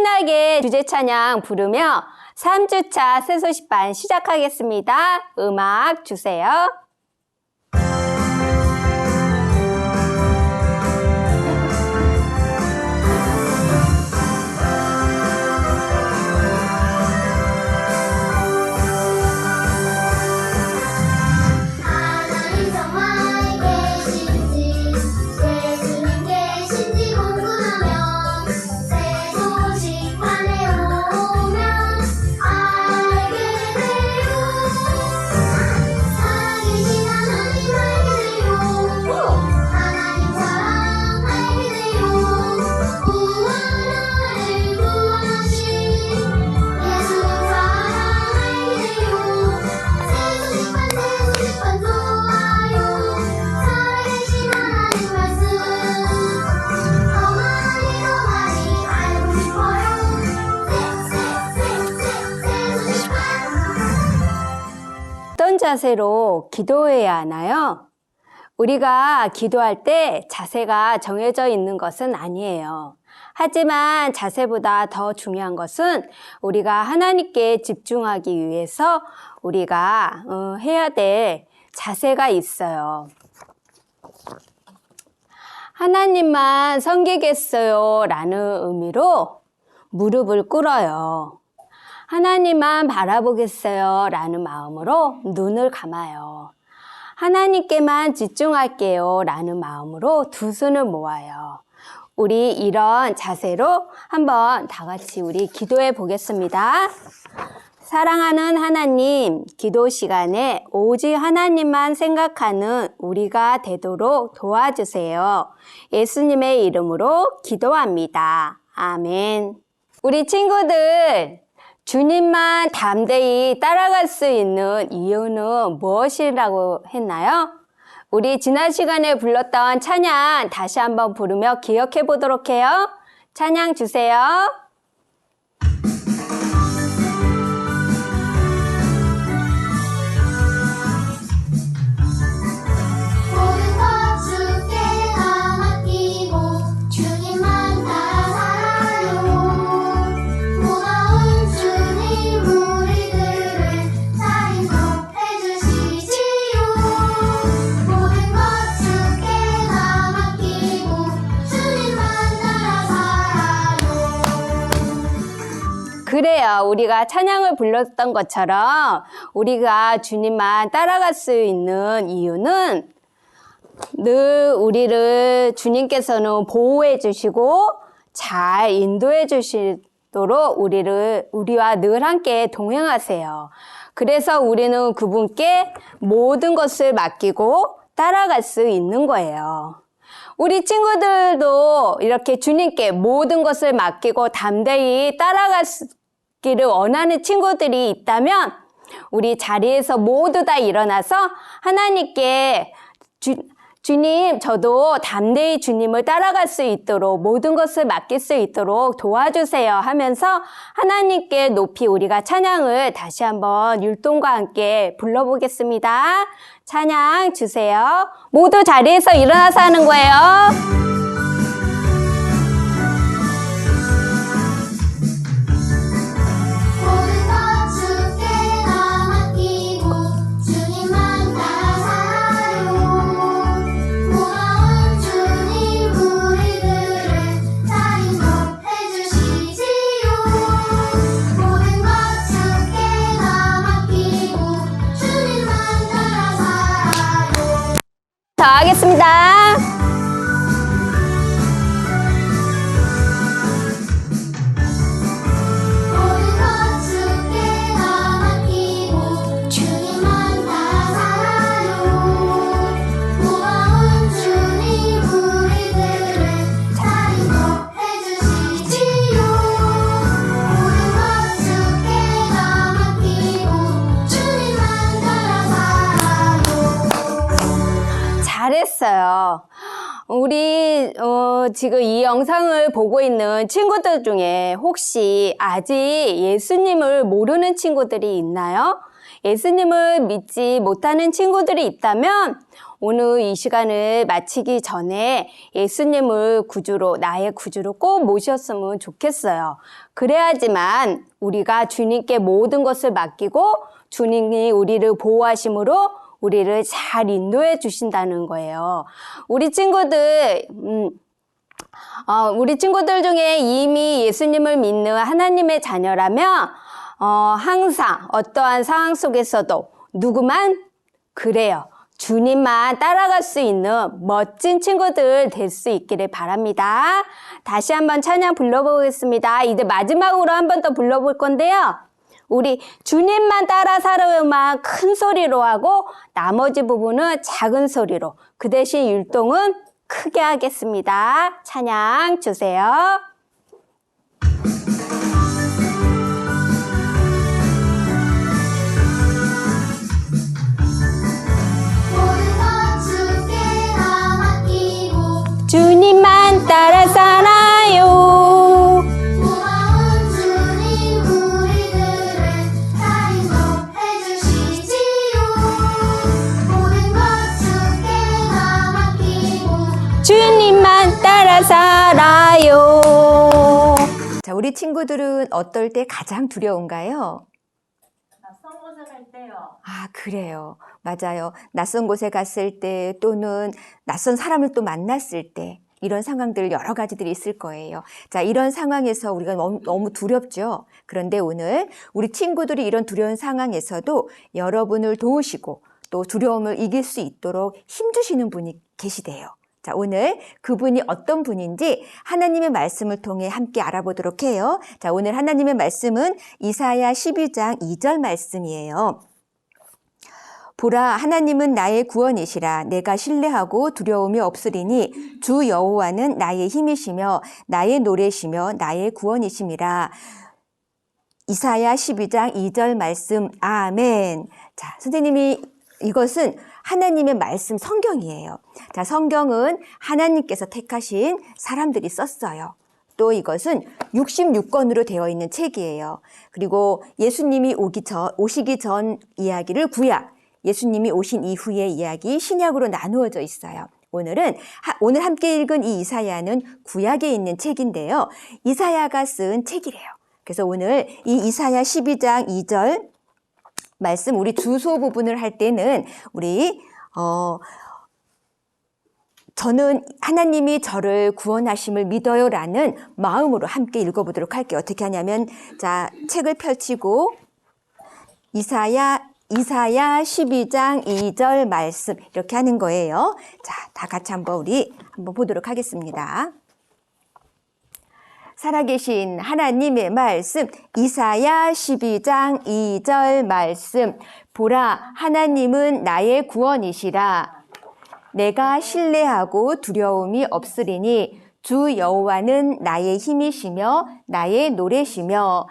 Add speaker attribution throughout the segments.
Speaker 1: 신나게 주제 찬양 부르며 3주차 새소식반 시작하겠습니다. 음악 주세요. 어떤 자세로 기도해야 하나요? 우리가 기도할 때 자세가 정해져 있는 것은 아니에요. 하지만 자세보다 더 중요한 것은 우리가 하나님께 집중하기 위해서 우리가 해야 될 자세가 있어요. 하나님만 섬기겠어요 라는 의미로 무릎을 꿇어요. 하나님만 바라보겠어요 라는 마음으로 눈을 감아요. 하나님께만 집중할게요 라는 마음으로 두 손을 모아요. 우리 이런 자세로 한번 다 같이 우리 기도해 보겠습니다. 사랑하는 하나님, 기도 시간에 오직 하나님만 생각하는 우리가 되도록 도와주세요. 예수님의 이름으로 기도합니다. 아멘. 우리 친구들, 주님만 담대히 따라갈 수 있는 이유는 무엇이라고 했나요? 우리 지난 시간에 불렀던 찬양 다시 한번 부르며 기억해 보도록 해요. 찬양 주세요. 그래요. 우리가 찬양을 불렀던 것처럼 우리가 주님만 따라갈 수 있는 이유는 늘 우리를 주님께서는 보호해 주시고 잘 인도해 주시도록 우리와 늘 함께 동행하세요. 그래서 우리는 그분께 모든 것을 맡기고 따라갈 수 있는 거예요. 우리 친구들도 이렇게 주님께 모든 것을 맡기고 담대히 따라가기를 원하는 친구들이 있다면 우리 자리에서 모두 다 일어나서 하나님께 주님, 저도 담대히 주님을 따라갈 수 있도록 모든 것을 맡길 수 있도록 도와주세요 하면서 하나님께 높이 우리가 찬양을 다시 한번 율동과 함께 불러보겠습니다. 찬양 주세요. 모두 자리에서 일어나서 하는 거예요. 더 하겠습니다. 잘했어요. 우리 지금 이 영상을 보고 있는 친구들 중에 혹시 아직 예수님을 모르는 친구들이 있나요? 예수님을 믿지 못하는 친구들이 있다면 오늘 이 시간을 마치기 전에 예수님을 구주로, 나의 구주로 꼭 모셨으면 좋겠어요. 그래야지만 우리가 주님께 모든 것을 맡기고 주님이 우리를 보호하심으로 우리를 잘 인도해 주신다는 거예요. 우리 친구들 중에 이미 예수님을 믿는 하나님의 자녀라면 항상 어떠한 상황 속에서도 누구만 그래요. 주님만 따라갈 수 있는 멋진 친구들 될 수 있기를 바랍니다. 다시 한번 찬양 불러보겠습니다. 이제 마지막으로 한 번 더 불러볼 건데요. 우리 주님만 따라 살아야만 큰 소리로 하고 나머지 부분은 작은 소리로, 그 대신 율동은 크게 하겠습니다. 찬양 주세요. 주님만 따라 살아요.
Speaker 2: 고마운 주님 우리들을 다 인도해 주시지요. 모든 것 주께 맡기고
Speaker 1: 주님만 따라 살아요.
Speaker 3: 자, 우리 친구들은 어떨 때 가장 두려운가요?
Speaker 4: 낯선 곳에 갈 때요.
Speaker 3: 아, 그래요. 맞아요. 낯선 곳에 갔을 때 또는 낯선 사람을 또 만났을 때 이런 상황들 여러 가지들이 있을 거예요. 자, 이런 상황에서 우리가 너무 두렵죠. 그런데 오늘 우리 친구들이 이런 두려운 상황에서도 여러분을 도우시고 또 두려움을 이길 수 있도록 힘주시는 분이 계시대요. 자, 오늘 그분이 어떤 분인지 하나님의 말씀을 통해 함께 알아보도록 해요. 자, 오늘 하나님의 말씀은 이사야 12장 2절 말씀이에요. 보라, 하나님은 나의 구원이시라. 내가 신뢰하고 두려움이 없으리니 주 여호와는 나의 힘이시며 나의 노래시며 나의 구원이심이라. 이사야 12장 2절 말씀. 아멘. 자, 선생님이 이것은 하나님의 말씀 성경이에요. 자, 성경은 하나님께서 택하신 사람들이 썼어요. 또 이것은 66권으로 되어 있는 책이에요. 그리고 예수님이 오시기 전 이야기를 구약, 예수님이 오신 이후의 이야기 신약으로 나누어져 있어요. 오늘 함께 읽은 이 이사야는 구약에 있는 책인데요. 이사야가 쓴 책이래요. 그래서 오늘 이 이사야 12장 2절 말씀, 우리 주소 부분을 할 때는 저는 하나님이 저를 구원하심을 믿어요라는 마음으로 함께 읽어보도록 할게요. 어떻게 하냐면, 자, 책을 펼치고 이사야 12장 2절 말씀 이렇게 하는 거예요. 자, 다 같이 한번 보도록 하겠습니다. 살아계신 하나님의 말씀, 이사야 12장 2절 말씀. 보라, 하나님은 나의 구원이시라. 내가 신뢰하고 두려움이 없으리니 주 여호와는 나의 힘이시며 나의 노래시며.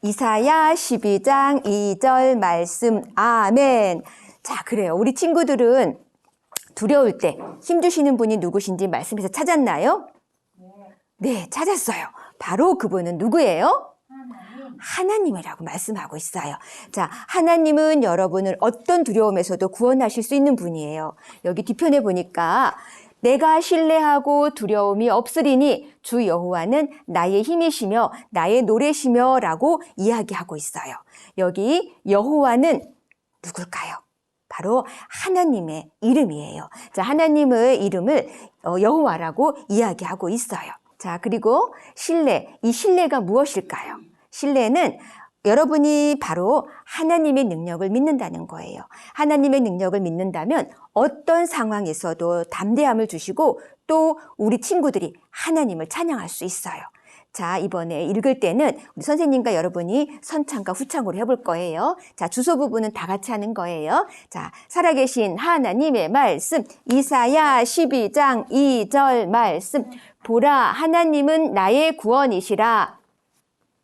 Speaker 3: 이사야 12장 2절 말씀. 아멘. 자, 그래요. 우리 친구들은 두려울 때 힘주시는 분이 누구신지 말씀에서 찾았나요? 네, 찾았어요. 바로 그분은 누구예요? 하나님이라고 말씀하고 있어요. 자, 하나님은 여러분을 어떤 두려움에서도 구원하실 수 있는 분이에요. 여기 뒤편에 보니까 내가 신뢰하고 두려움이 없으리니 주 여호와는 나의 힘이시며 나의 노래시며 라고 이야기하고 있어요. 여기 여호와는 누굴까요? 바로 하나님의 이름이에요. 자, 하나님의 이름을 여호와라고 이야기하고 있어요. 자, 그리고 신뢰, 이 신뢰가 무엇일까요? 신뢰는 여러분이 바로 하나님의 능력을 믿는다는 거예요. 하나님의 능력을 믿는다면 어떤 상황에서도 담대함을 주시고 또 우리 친구들이 하나님을 찬양할 수 있어요. 자, 이번에 읽을 때는 우리 선생님과 여러분이 선창과 후창으로 해볼 거예요. 자, 주소 부분은 다 같이 하는 거예요. 자, 살아계신 하나님의 말씀, 이사야 12장 2절 말씀. 보라, 하나님은 나의 구원이시라.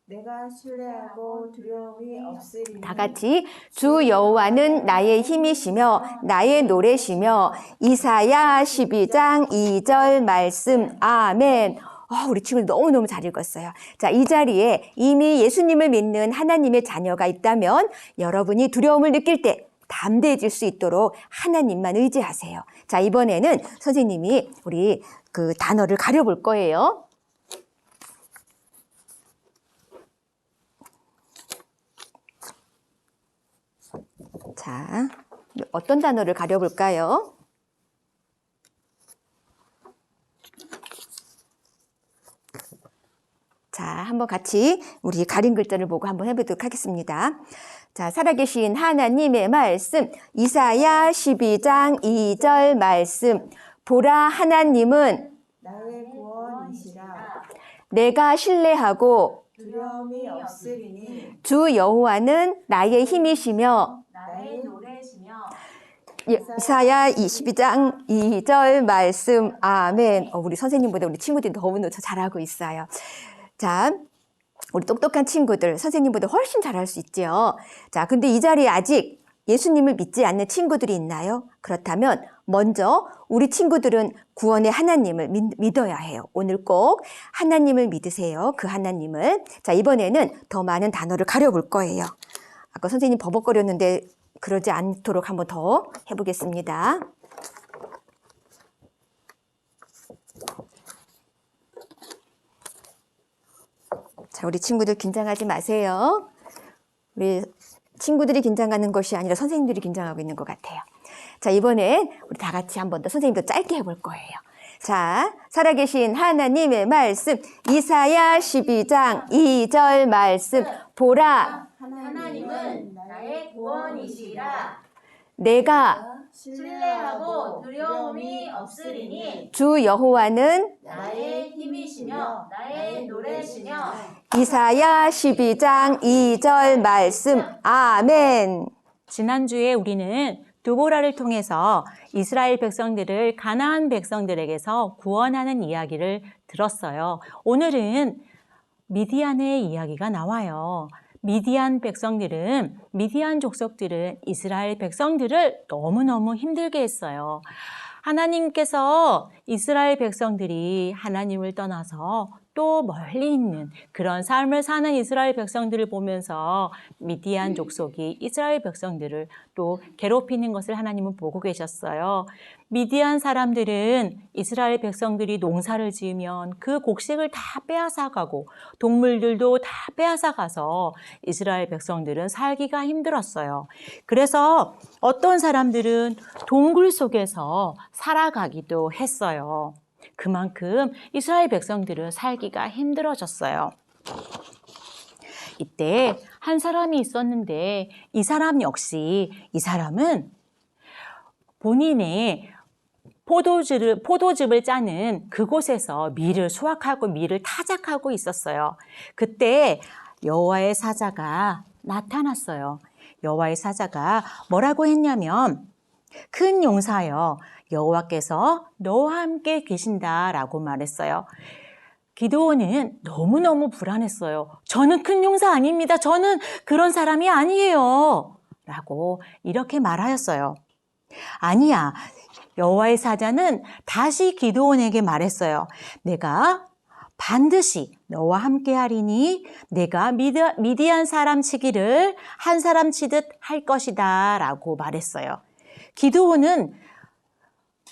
Speaker 4: 내가 신뢰하고 두려움이 없으리니
Speaker 3: 다 같이 주 여호와는 나의 힘이시며 나의 노래시며. 이사야 12장 2절 말씀. 아멘. 우리 친구들 너무너무 잘 읽었어요. 자, 이 자리에 이미 예수님을 믿는 하나님의 자녀가 있다면 여러분이 두려움을 느낄 때 담대해질 수 있도록 하나님만 의지하세요. 자, 이번에는 선생님이 우리 그 단어를 가려볼 거예요. 자, 어떤 단어를 가려볼까요? 자, 한번 같이 우리 가린 글자를 보고 한번 해보도록 하겠습니다. 자, 살아계신 하나님의 말씀, 이사야 12장 2절 말씀. 보라, 하나님은
Speaker 4: 나의 구원이시라.
Speaker 3: 내가 신뢰하고
Speaker 4: 두려움이 없으리니
Speaker 3: 주 여호와는 나의 힘이시며.
Speaker 4: 나의 노래시며
Speaker 3: 이사야 22장 2절 말씀. 아멘. 우리 선생님보다 우리 친구들이 너무너무 잘하고 있어요. 자, 우리 똑똑한 친구들, 선생님보다 훨씬 잘할 수 있죠. 자, 근데 이 자리에 아직 예수님을 믿지 않는 친구들이 있나요? 그렇다면 먼저 우리 친구들은 구원의 하나님을 믿어야 해요. 오늘 꼭 하나님을 믿으세요. 그 하나님을. 자, 이번에는 더 많은 단어를 가려볼 거예요. 아까 선생님 버벅거렸는데 그러지 않도록 한번 더 해보겠습니다. 자, 우리 친구들 긴장하지 마세요. 우리 친구들이 긴장하는 것이 아니라 선생님들이 긴장하고 있는 것 같아요. 자, 이번엔 우리 다 같이 한 번 더 선생님도 짧게 해볼 거예요. 자, 살아계신 하나님의 말씀, 이사야 12장 2절 말씀. 보라,
Speaker 4: 하나님은 나의 구원이시라.
Speaker 3: 내가
Speaker 4: 신뢰하고 두려움이 없으리니
Speaker 3: 주 여호와는
Speaker 4: 나의 힘이시며 나의 노래시며
Speaker 3: 이사야 12장 2절 말씀. 아멘.
Speaker 5: 지난주에 우리는 두보라를 통해서 이스라엘 백성들을 가나안 백성들에게서 구원하는 이야기를 들었어요. 오늘은 미디안의 이야기가 나와요. 미디안 백성들은, 미디안 족속들은 이스라엘 백성들을 너무너무 힘들게 했어요. 하나님께서 이스라엘 백성들이 하나님을 떠나서 또 멀리 있는 그런 삶을 사는 이스라엘 백성들을 보면서 미디안 족속이 이스라엘 백성들을 또 괴롭히는 것을 하나님은 보고 계셨어요. 미디안 사람들은 이스라엘 백성들이 농사를 지으면 그 곡식을 다 빼앗아가고 동물들도 다 빼앗아가서 이스라엘 백성들은 살기가 힘들었어요. 그래서 어떤 사람들은 동굴 속에서 살아가기도 했어요. 그만큼 이스라엘 백성들은 살기가 힘들어졌어요. 이때 한 사람이 있었는데 이 사람은 본인의 포도즙을 짜는 그곳에서 밀을 수확하고 밀을 타작하고 있었어요. 그때 여호와의 사자가 나타났어요. 여호와의 사자가 뭐라고 했냐면, 큰 용사여, 여호와께서 너와 함께 계신다라고 말했어요. 기드온은 너무너무 불안했어요. 저는 큰 용사 아닙니다. 저는 그런 사람이 아니에요. 라고 이렇게 말하였어요. 아니야. 여호와의 사자는 다시 기드온에게 말했어요. 내가 반드시 너와 함께 하리니 내가 미디안 사람 치기를 한 사람 치듯 할 것이다 라고 말했어요. 기드온은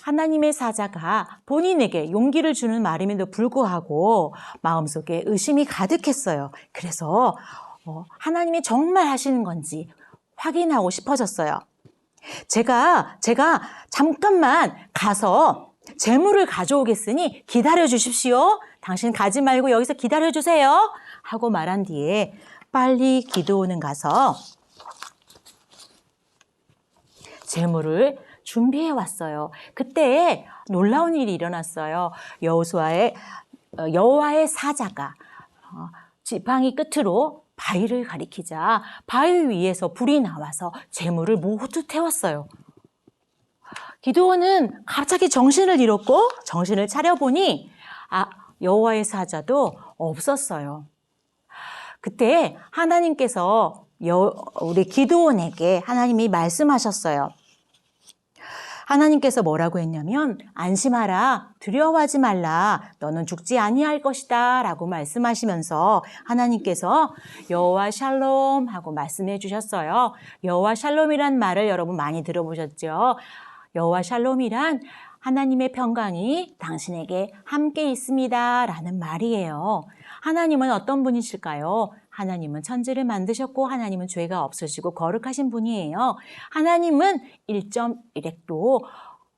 Speaker 5: 하나님의 사자가 본인에게 용기를 주는 말임에도 불구하고 마음속에 의심이 가득했어요. 그래서 하나님이 정말 하시는 건지 확인하고 싶어졌어요. 제가 잠깐만 가서 재물을 가져오겠으니 기다려 주십시오. 당신 가지 말고 여기서 기다려 주세요. 하고 말한 뒤에 빨리 기드온은 가서 재물을 준비해 왔어요. 그때 놀라운 일이 일어났어요. 여호와의 사자가 지팡이 끝으로 바위를 가리키자 바위 위에서 불이 나와서 재물을 모두 태웠어요. 기드온은 갑자기 정신을 잃었고 정신을 차려보니 여호와의 사자도 없었어요. 그때 하나님께서 우리 기드온에게 하나님이 말씀하셨어요. 하나님께서 뭐라고 했냐면 안심하라, 두려워하지 말라, 너는 죽지 아니할 것이다 라고 말씀하시면서 하나님께서 여호와 샬롬 하고 말씀해 주셨어요. 여호와 샬롬이란 말을 여러분 많이 들어보셨죠? 여호와 샬롬이란 하나님의 평강이 당신에게 함께 있습니다 라는 말이에요. 하나님은 어떤 분이실까요? 하나님은 천지를 만드셨고 하나님은 죄가 없으시고 거룩하신 분이에요. 하나님은 1.1핵도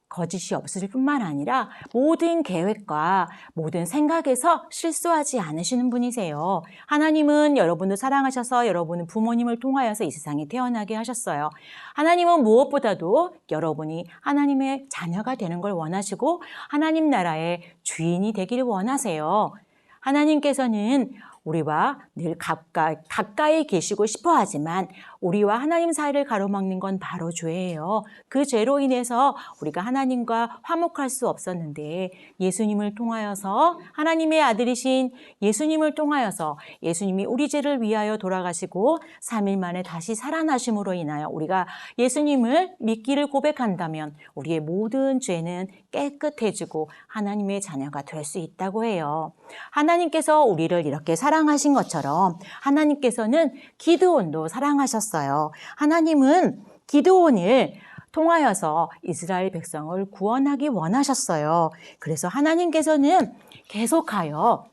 Speaker 5: 거짓이 없을 뿐만 아니라 모든 계획과 모든 생각에서 실수하지 않으시는 분이세요. 하나님은 여러분을 사랑하셔서 여러분은 부모님을 통하여서 이 세상에 태어나게 하셨어요. 하나님은 무엇보다도 여러분이 하나님의 자녀가 되는 걸 원하시고 하나님 나라의 주인이 되기를 원하세요. 하나님께서는 우리와 늘 가까이 계시고 싶어 하지만 우리와 하나님 사이를 가로막는 건 바로 죄예요. 그 죄로 인해서 우리가 하나님과 화목할 수 없었는데 예수님을 통하여서 하나님의 아들이신 예수님을 통하여서 예수님이 우리 죄를 위하여 돌아가시고 3일 만에 다시 살아나심으로 인하여 우리가 예수님을 믿기를 고백한다면 우리의 모든 죄는 깨끗해지고 하나님의 자녀가 될 수 있다고 해요. 하나님께서 우리를 이렇게 사랑하신 것처럼 하나님께서는 기드온도 사랑하셨어요. 하나님은 기드온을 통하여서 이스라엘 백성을 구원하기 원하셨어요. 그래서 하나님께서는 계속하여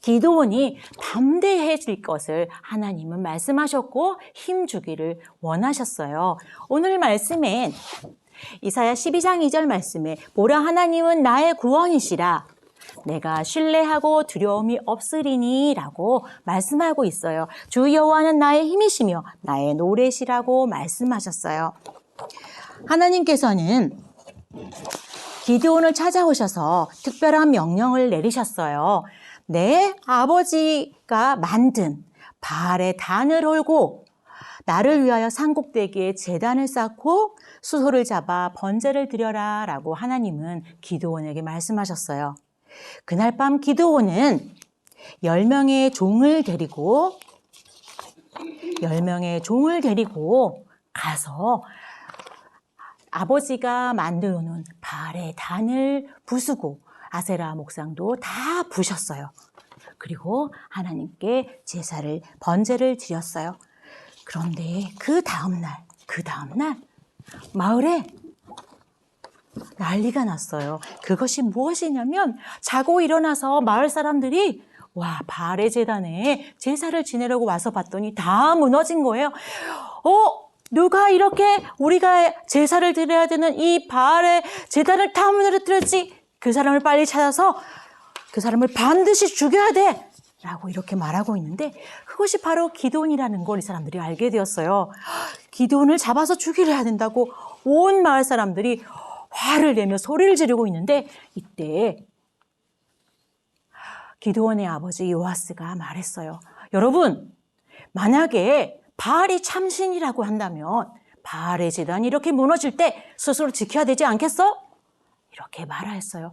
Speaker 5: 기드온이 담대해질 것을 하나님은 말씀하셨고 힘주기를 원하셨어요. 오늘 말씀엔 이사야 12장 2절 말씀에 보라 하나님은 나의 구원이시라 내가 신뢰하고 두려움이 없으리니 라고 말씀하고 있어요. 주 여호와는 나의 힘이시며 나의 노래시라고 말씀하셨어요. 하나님께서는 기드온을 찾아오셔서 특별한 명령을 내리셨어요. 내 아버지가 만든 바알의 단을 헐고 나를 위하여 산꼭대기에 제단을 쌓고 수소를 잡아 번제를 드려라 라고 하나님은 기드온에게 말씀하셨어요. 그날 밤 기드온은 10명의 종을 데리고 가서 아버지가 만들어 놓은 바알의 단을 부수고 아세라 목상도 다 부셨어요. 그리고 하나님께 제사를 번제를 드렸어요. 그런데 그 다음날 마을에 난리가 났어요. 그것이 무엇이냐면 자고 일어나서 마을 사람들이 바알의 제단에 제사를 지내려고 와서 봤더니 다 무너진 거예요. 누가 이렇게 우리가 제사를 드려야 되는 이 바알의 제단을 다 무너뜨렸지? 그 사람을 빨리 찾아서 그 사람을 반드시 죽여야 돼! 라고 이렇게 말하고 있는데 그것이 바로 기드온이라는 걸 이 사람들이 알게 되었어요. 기드온을 잡아서 죽이려 해야 된다고 온 마을 사람들이 화를 내며 소리를 지르고 있는데 이때 기드온의 아버지 요아스가 말했어요. 여러분, 만약에 바알이 참신이라고 한다면 바알의 제단이 이렇게 무너질 때 스스로 지켜야 되지 않겠어? 이렇게 말하였어요.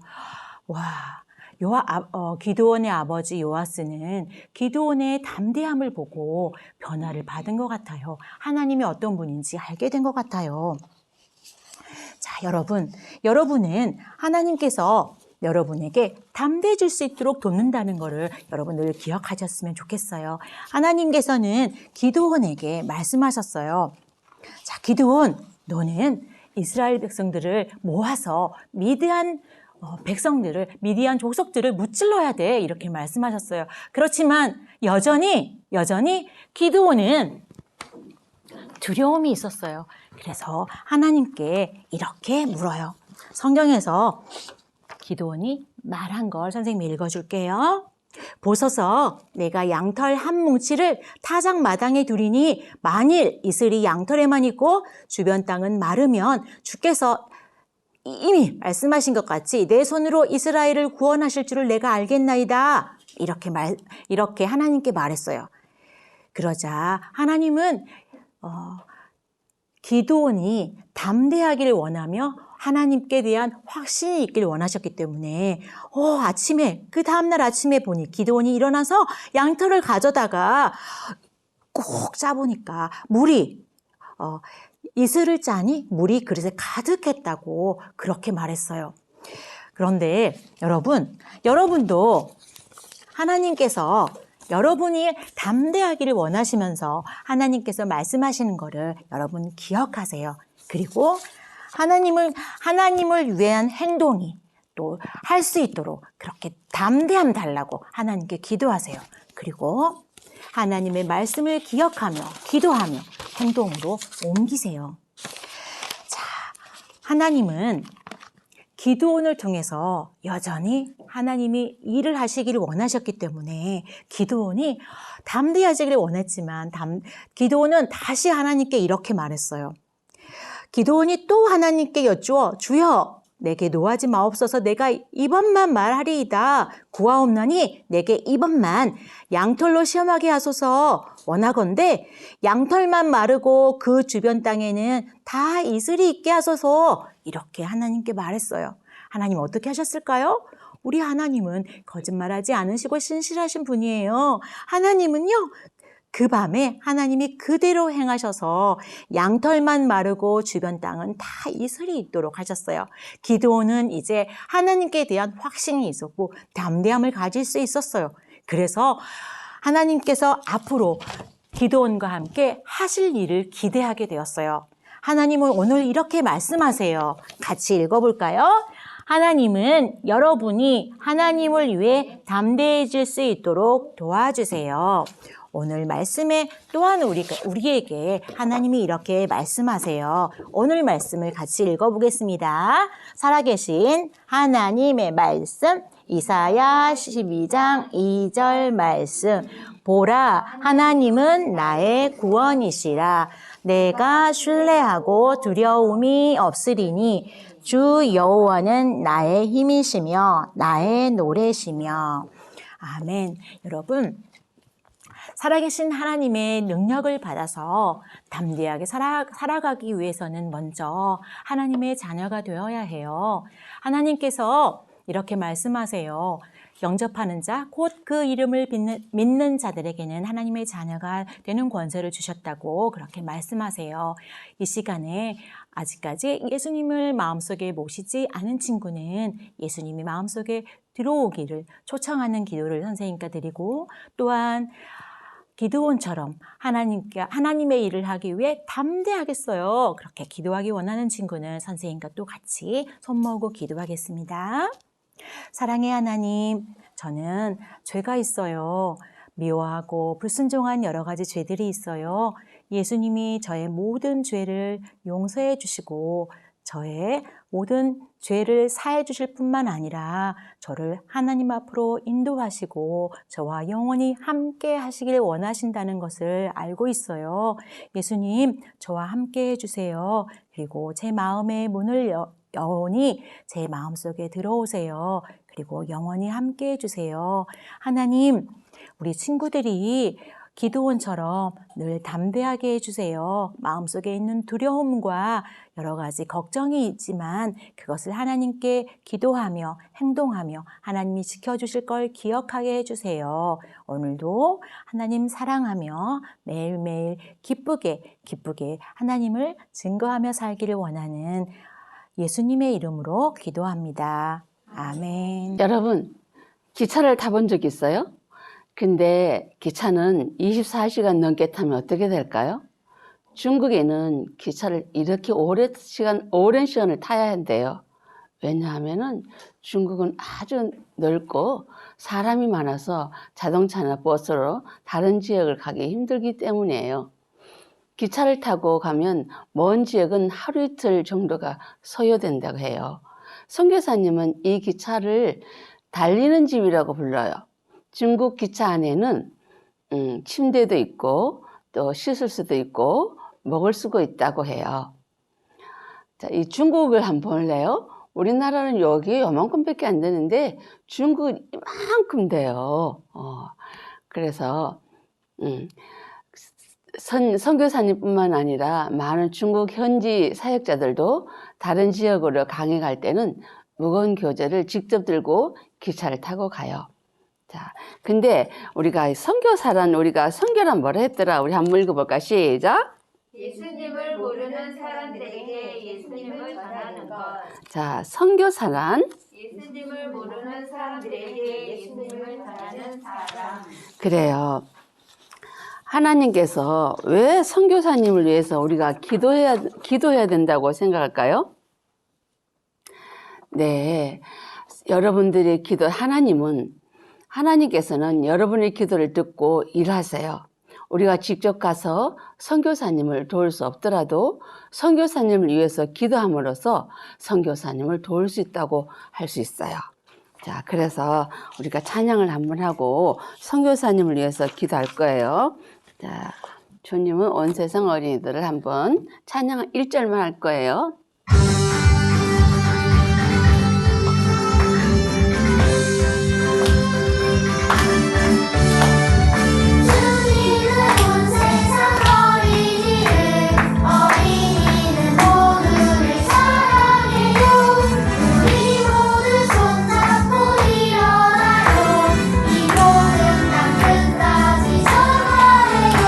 Speaker 5: 기드온의 아버지 요아스는 기드온의 담대함을 보고 변화를 받은 것 같아요. 하나님이 어떤 분인지 알게 된 것 같아요. 자, 여러분은 하나님께서 여러분에게 담대해질 수 있도록 돕는다는 것을 여러분들 기억하셨으면 좋겠어요. 하나님께서는 기드온에게 말씀하셨어요. 자, 기드온, 너는 이스라엘 백성들을 모아서 미디안 족속들을 무찔러야 돼. 이렇게 말씀하셨어요. 그렇지만 여전히 기드온은 두려움이 있었어요. 그래서 하나님께 이렇게 물어요. 성경에서 기드온이 말한 걸 선생님이 읽어줄게요. 보소서 내가 양털 한 뭉치를 타작 마당에 두리니 만일 이슬이 양털에만 있고 주변 땅은 마르면 주께서 이미 말씀하신 것 같이 내 손으로 이스라엘을 구원하실 줄을 내가 알겠나이다. 이렇게 하나님께 말했어요. 그러자 하나님은 기드온이 담대하기를 원하며 하나님께 대한 확신이 있기를 원하셨기 때문에 그 다음날 아침에 보니 기드온이 일어나서 양털을 가져다가 꼭 짜보니까 물이 이슬을 짜니 물이 그릇에 가득했다고 그렇게 말했어요. 그런데 여러분도 하나님께서 여러분이 담대하기를 원하시면서 하나님께서 말씀하시는 거를 여러분 기억하세요. 그리고 하나님을 위한 행동이 또 할 수 있도록 그렇게 담대함 달라고 하나님께 기도하세요. 그리고 하나님의 말씀을 기억하며 기도하며 행동으로 옮기세요. 자, 하나님은 기드온을 통해서 여전히 하나님이 일을 하시기를 원하셨기 때문에 기드온이 담대하시기를 원했지만 기드온은 다시 하나님께 이렇게 말했어요. 기드온이 또 하나님께 여쭈어 주여 내게 노하지 마옵소서 내가 이번만 말하리이다. 구하옵나니 내게 이번만 양털로 시험하게 하소서. 원하건대 양털만 마르고 그 주변 땅에는 다 이슬이 있게 하소서. 이렇게 하나님께 말했어요. 하나님 어떻게 하셨을까요? 우리 하나님은 거짓말하지 않으시고 신실하신 분이에요. 하나님은요, 그 밤에 하나님이 그대로 행하셔서 양털만 마르고 주변 땅은 다 이슬이 있도록 하셨어요. 기드온은 이제 하나님께 대한 확신이 있었고 담대함을 가질 수 있었어요. 그래서 하나님께서 앞으로 기드온과 함께 하실 일을 기대하게 되었어요. 하나님은 오늘 이렇게 말씀하세요. 같이 읽어볼까요? 하나님은 여러분이 하나님을 위해 담대해질 수 있도록 도와주세요. 오늘 말씀에 또한 우리에게 하나님이 이렇게 말씀하세요. 오늘 말씀을 같이 읽어보겠습니다. 살아계신 하나님의 말씀, 이사야 12장 2절 말씀. 보라, 하나님은 나의 구원이시라. 내가 신뢰하고 두려움이 없으리니 주 여호와는 나의 힘이시며 나의 노래시며. 아멘. 여러분, 살아계신 하나님의 능력을 받아서 담대하게 살아가기 위해서는 먼저 하나님의 자녀가 되어야 해요. 하나님께서 이렇게 말씀하세요. 영접하는 자, 곧 그 이름을 믿는 자들에게는 하나님의 자녀가 되는 권세를 주셨다고 그렇게 말씀하세요. 이 시간에 아직까지 예수님을 마음속에 모시지 않은 친구는 예수님이 마음속에 들어오기를 초청하는 기도를 선생님께 드리고, 또한 기드온처럼 하나님의 일을 하기 위해 담대하겠어요. 그렇게 기도하기 원하는 친구는 선생님과 또 같이 손 모으고 기도하겠습니다. 사랑의 하나님, 저는 죄가 있어요. 미워하고 불순종한 여러 가지 죄들이 있어요. 예수님이 저의 모든 죄를 용서해 주시고 저의 모든 죄를 사해 주실 뿐만 아니라 저를 하나님 앞으로 인도하시고 저와 영원히 함께 하시길 원하신다는 것을 알고 있어요. 예수님, 저와 함께 해주세요. 그리고 제 마음의 문을 영원히 제 마음속에 들어오세요. 그리고 영원히 함께 해주세요. 하나님, 우리 친구들이 기드온처럼 늘 담대하게 해주세요. 마음속에 있는 두려움과 여러 가지 걱정이 있지만 그것을 하나님께 기도하며 행동하며 하나님이 지켜주실 걸 기억하게 해주세요. 오늘도 하나님 사랑하며 매일매일 기쁘게 하나님을 증거하며 살기를 원하는 예수님의 이름으로 기도합니다. 아멘.
Speaker 6: 여러분, 기차를 타본 적 있어요? 근데 기차는 24시간 넘게 타면 어떻게 될까요? 중국에는 기차를 이렇게 오랜 시간을 타야 한대요. 왜냐하면은 중국은 아주 넓고 사람이 많아서 자동차나 버스로 다른 지역을 가기 힘들기 때문이에요. 기차를 타고 가면 먼 지역은 하루 이틀 정도가 소요된다고 해요. 선교사님은 이 기차를 달리는 집이라고 불러요. 중국 기차 안에는 침대도 있고 또 씻을 수도 있고 먹을 수도 있다고 해요. 자, 이 중국을 한번 볼래요? 우리나라는 여기 요만큼밖에 안 되는데 중국은 이만큼 돼요. 그래서 선교사님뿐만 아니라 많은 중국 현지 사역자들도 다른 지역으로 강의 갈 때는 무거운 교재를 직접 들고 기차를 타고 가요. 자, 근데 우리가 선교란 뭐라 했더라? 우리 한번 읽어볼까? 시작!
Speaker 4: 예수님을 모르는 사람들에게 예수님을 전하는 것.
Speaker 6: 자, 선교사란
Speaker 4: 예수님을 모르는 사람들에게 예수님을 전하는 사람.
Speaker 6: 그래요. 하나님께서 왜 선교사님을 위해서 우리가 기도해야 된다고 생각할까요? 네. 여러분들의 기도, 하나님께서는 여러분의 기도를 듣고 일하세요. 우리가 직접 가서 선교사님을 도울 수 없더라도 선교사님을 위해서 기도함으로써 선교사님을 도울 수 있다고 할 수 있어요. 자, 그래서 우리가 찬양을 한번 하고 선교사님을 위해서 기도할 거예요. 자, 주님은 온 세상 어린이들을 한번 찬양 1절만 할 거예요.
Speaker 2: 주님은 온 세상 어린이는 모두를 사랑해요. 우리 모두 손잡고 일어나요. 이 모든 땅 끝까지 전하래요.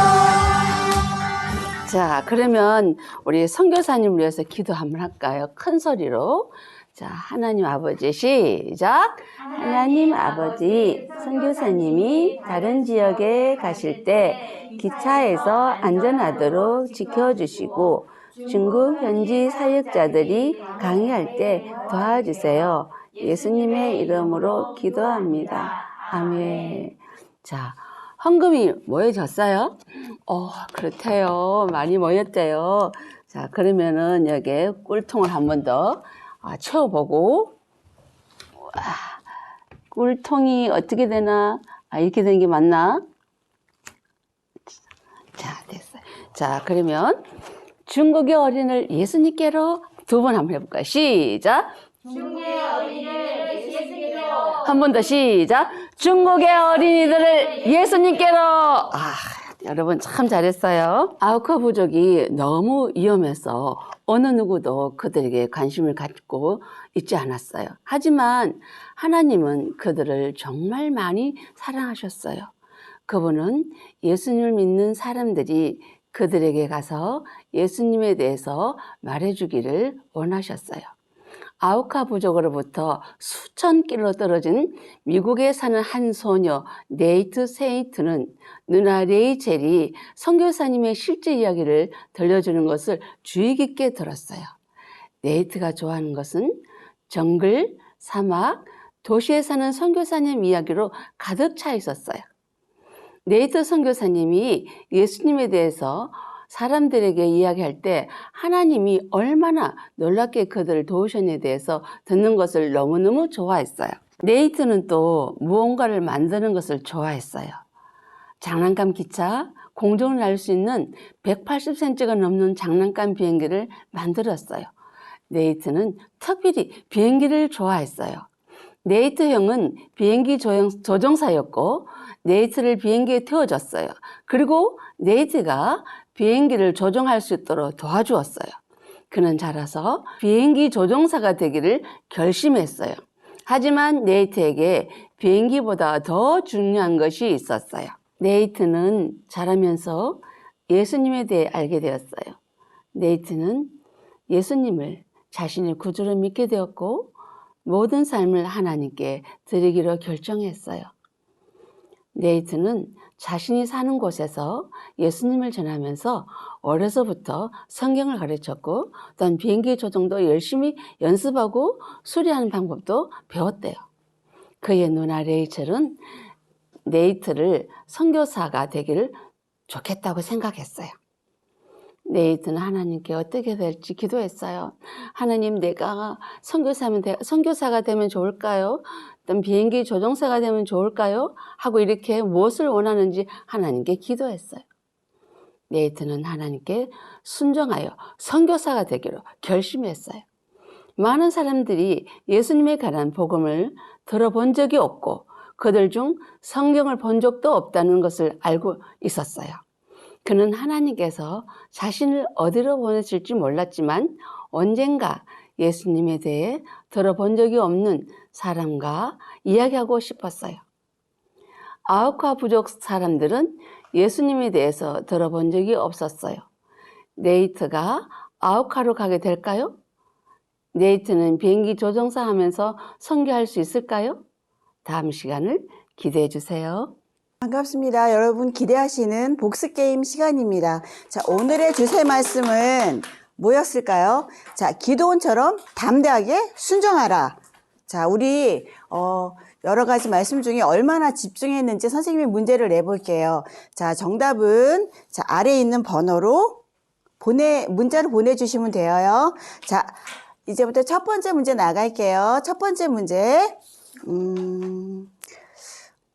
Speaker 6: 자, 그러면 우리 선교사님을 위해서 기도 한번 할까요? 큰 소리로. 자, 하나님 아버지 시작. 하나님 아버지, 선교사님이 다른 지역에 가실 때 기차에서 안전하도록 지켜주시고 중국 현지 사역자들이 강의할 때 도와주세요. 예수님의 이름으로 기도합니다. 아멘. 자, 헌금이 모여졌어요? 그렇대요. 많이 모였대요. 자, 그러면은 여기에 꿀통을 한 번 더 채워보고, 꿀통이 어떻게 되나? 이렇게 되는 게 맞나? 자, 됐어요. 자, 그러면 중국의 어린이를 예수님께로 두 번 한번 해볼까요? 시작.
Speaker 4: 중국의 어린이를 예수님께로.
Speaker 6: 한 번 더 시작. 중국의 어린이들을 예수님께로. 여러분 참 잘했어요. 아우카 부족이 너무 위험해서 어느 누구도 그들에게 관심을 갖고 있지 않았어요. 하지만 하나님은 그들을 정말 많이 사랑하셨어요. 그분은 예수님을 믿는 사람들이 그들에게 가서 예수님에 대해서 말해주기를 원하셨어요. 아우카 부족으로부터 수천 킬로 떨어진 미국에 사는 한 소녀 네이트 세이트는 누나 레이첼이 선교사님의 실제 이야기를 들려주는 것을 주의 깊게 들었어요. 네이트가 좋아하는 것은 정글, 사막, 도시에 사는 선교사님 이야기로 가득 차 있었어요. 네이트 선교사님이 예수님에 대해서 사람들에게 이야기할 때 하나님이 얼마나 놀랍게 그들을 도우셨냐에 대해서 듣는 것을 너무너무 좋아했어요. 네이트는 또 무언가를 만드는 것을 좋아했어요. 장난감 기차, 공중을 날 수 있는 180cm가 넘는 장난감 비행기를 만들었어요. 네이트는 특별히 비행기를 좋아했어요. 네이트 형은 비행기 조종사였고 네이트를 비행기에 태워줬어요. 그리고 네이트가 비행기를 조종할 수 있도록 도와주었어요. 그는 자라서 비행기 조종사가 되기를 결심했어요. 하지만 네이트에게 비행기보다 더 중요한 것이 있었어요. 네이트는 자라면서 예수님에 대해 알게 되었어요. 네이트는 예수님을 자신의 구주로 믿게 되었고 모든 삶을 하나님께 드리기로 결정했어요. 네이트는 자신이 사는 곳에서 예수님을 전하면서 어려서부터 성경을 가르쳤고 또한 비행기 조종도 열심히 연습하고 수리하는 방법도 배웠대요. 그의 누나 레이첼은 네이트를 선교사가 되기를 좋겠다고 생각했어요. 네이트는 하나님께 어떻게 될지 기도했어요. 하나님, 내가 선교사가 되면 좋을까요? 어떤 비행기 조종사가 되면 좋을까요? 하고 이렇게 무엇을 원하는지 하나님께 기도했어요. 네이트는 하나님께 순종하여 선교사가 되기로 결심했어요. 많은 사람들이 예수님에 관한 복음을 들어본 적이 없고 그들 중 성경을 본 적도 없다는 것을 알고 있었어요. 그는 하나님께서 자신을 어디로 보내실지 몰랐지만 언젠가 예수님에 대해 들어본 적이 없는 사람과 이야기하고 싶었어요. 아우카 부족 사람들은 예수님에 대해서 들어본 적이 없었어요. 네이트가 아우카로 가게 될까요? 네이트는 비행기 조종사 하면서 선교할 수 있을까요? 다음 시간을 기대해 주세요.
Speaker 7: 반갑습니다. 여러분 기대하시는 복습게임 시간입니다. 자, 오늘의 주제 말씀은 뭐였을까요? 자, 기도원처럼 담대하게 순종하라. 자, 우리 여러 가지 말씀 중에 얼마나 집중했는지 선생님이 문제를 내볼게요. 자, 정답은 자, 아래에 있는 번호로 문자로 보내주시면 돼요. 자, 이제부터 첫 번째 문제 나갈게요. 첫 번째 문제.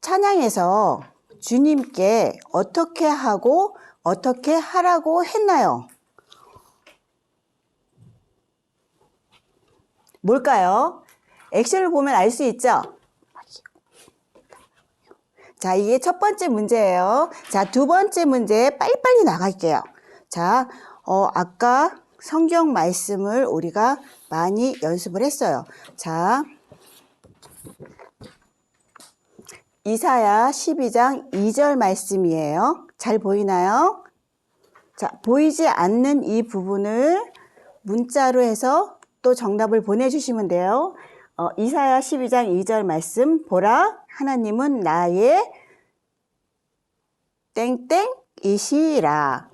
Speaker 7: 찬양에서 주님께 어떻게 하고 어떻게 하라고 했나요? 뭘까요? 액션을 보면 알 수 있죠? 자, 이게 첫 번째 문제예요. 자, 두 번째 문제 빨리빨리 나갈게요. 자, 아까 성경 말씀을 우리가 많이 연습을 했어요. 자, 이사야 12장 2절 말씀이에요. 잘 보이나요? 자, 보이지 않는 이 부분을 문자로 해서 또 정답을 보내주시면 돼요. 이사야 12장 2절 말씀, 보라, 하나님은 나의 땡땡이시라.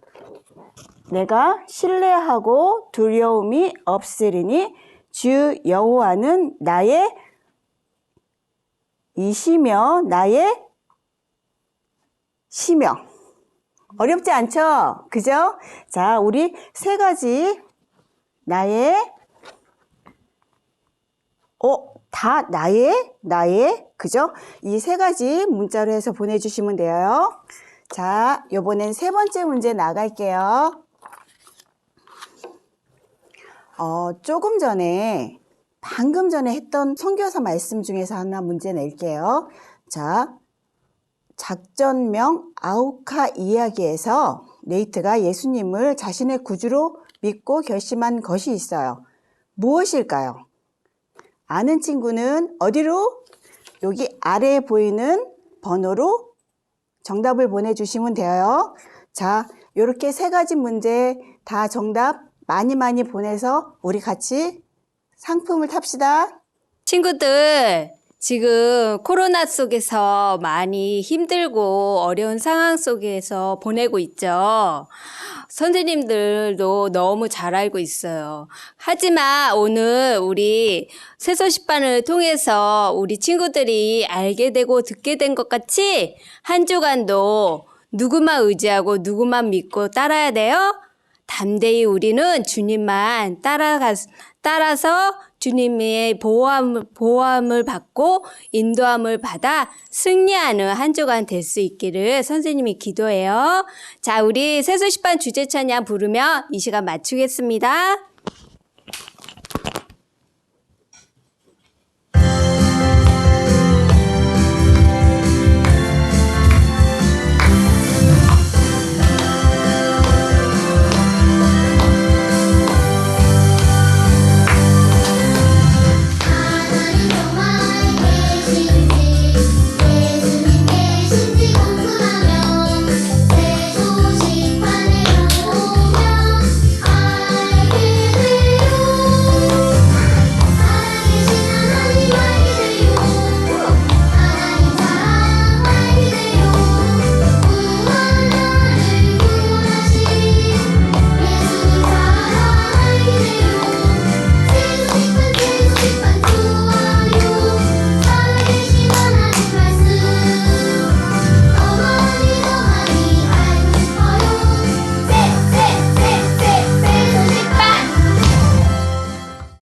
Speaker 7: 내가 신뢰하고 두려움이 없으리니 주 여호와는 나의 이시며 나의 시며. 어렵지 않죠? 그죠? 자, 우리 세 가지 나의 다 나의 그죠? 이 세 가지 문자로 해서 보내주시면 돼요. 자, 요번엔 세 번째 문제 나갈게요. 방금 전에 했던 선교사 말씀 중에서 하나 문제 낼게요. 자, 작전명 아우카 이야기에서 네이트가 예수님을 자신의 구주로 믿고 결심한 것이 있어요. 무엇일까요? 아는 친구는 어디로? 여기 아래에 보이는 번호로 정답을 보내주시면 돼요. 자, 이렇게 세 가지 문제 다 정답 많이 보내서 우리 같이 상품을 탑시다.
Speaker 1: 친구들, 지금 코로나 속에서 많이 힘들고 어려운 상황 속에서 보내고 있죠. 선생님들도 너무 잘 알고 있어요. 하지만 오늘 우리 새소식반을 통해서 우리 친구들이 알게 되고 듣게 된 것 같이 한 주간도 누구만 의지하고 누구만 믿고 따라야 돼요? 담대히 우리는 주님만 따라서 주님의 보호함을 받고 인도함을 받아 승리하는 한 주간 될 수 있기를 선생님이 기도해요. 자, 우리 새소식반 주제 찬양 부르며 이 시간 마치겠습니다.